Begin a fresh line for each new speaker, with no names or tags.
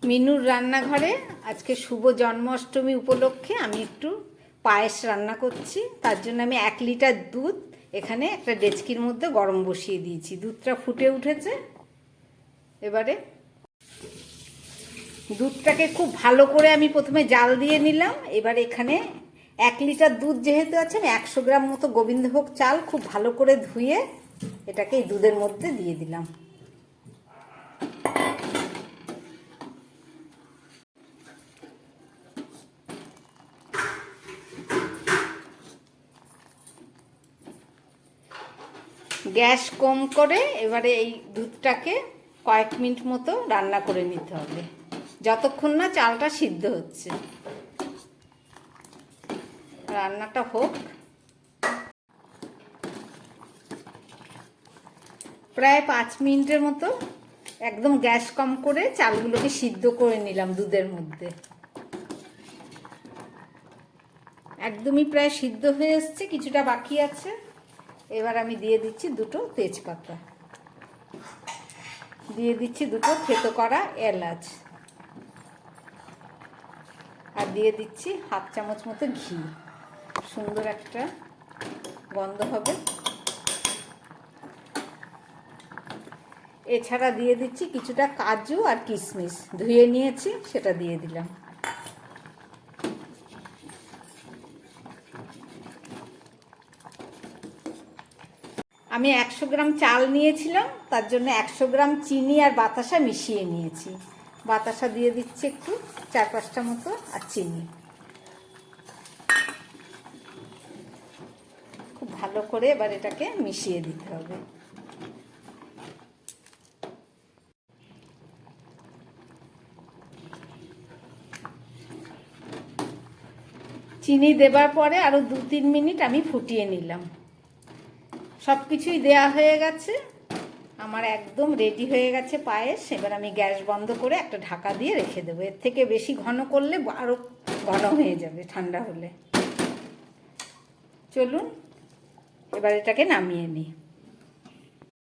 মিনুর রান্নাঘরে আজকে শুভ জন্মাষ্টমী উপলক্ষে আমি একটু পায়েস রান্না করছি। তার জন্য আমি 1 লিটার দুধ এখানে একটা ডেচকির মধ্যে গরম বসিয়ে দিয়েছি। দুধটা ফুটে উঠেছে। এবারে দুধটাকে খুব ভালো করে আমি প্রথমে জাল দিয়ে নিলাম। এবার এখানে 1 লিটার দুধ যেহেতু আছে, আমি 100 গ্রাম মতো গোবিন্দভোগ চাল খুব ভালো করে ধুয়ে এটাকে এই দুধের মধ্যে দিয়ে দিলাম। গ্যাস কম করে এবারে এই দুধটাকে কয়েক মিনিট মতো রান্না করে নিতে হবে, যতক্ষণ না চালটা সিদ্ধ হচ্ছে। রান্নাটা হোক। প্রায় 5 মিনিটের মতো একদম গ্যাস কম করে চালগুলোকে সিদ্ধ করে নিলাম দুধের মধ্যে। একদমই প্রায় সিদ্ধ হয়ে এসছে, কিছুটা বাকি আছে। এবার আমি দিয়ে দিচ্ছি 2টো তেজপাতা, দিয়ে দিচ্ছি 2টো থেতো করা এলাচ, আর দিয়ে দিচ্ছি 1/2 চামচ মতো ঘি। সুন্দর একটা গন্ধ হবে। এছাড়া দিয়ে দিচ্ছি কিছুটা কাজু আর কিশমিশ ধুয়ে নিয়েছি, সেটা দিয়ে দিলাম। আমি 100 গ্রাম চাল নিয়েছিলাম, তার জন্য 100 গ্রাম চিনি আর বাতাসা মিশিয়ে নিয়েছি। বাতাসা দিয়ে দিচ্ছি একটু, 4-5টা মতো, আর চিনি। খুব ভালো করে এবার এটাকে মিশিয়ে দিতে হবে। চিনি দেবার পরে আরও 2-3 মিনিট আমি ফুটিয়ে নিলাম। সব কিছুই দেওয়া হয়ে গেছে, আমার একদম রেডি হয়ে গেছে পায়েস। এবার আমি গ্যাস বন্ধ করে একটা ঢাকা দিয়ে রেখে দেবো। এর থেকে বেশি ঘন করলে আরও ঘন হয়ে যাবে ঠান্ডা হলে। চলুন এবার এটাকে নামিয়ে নিই।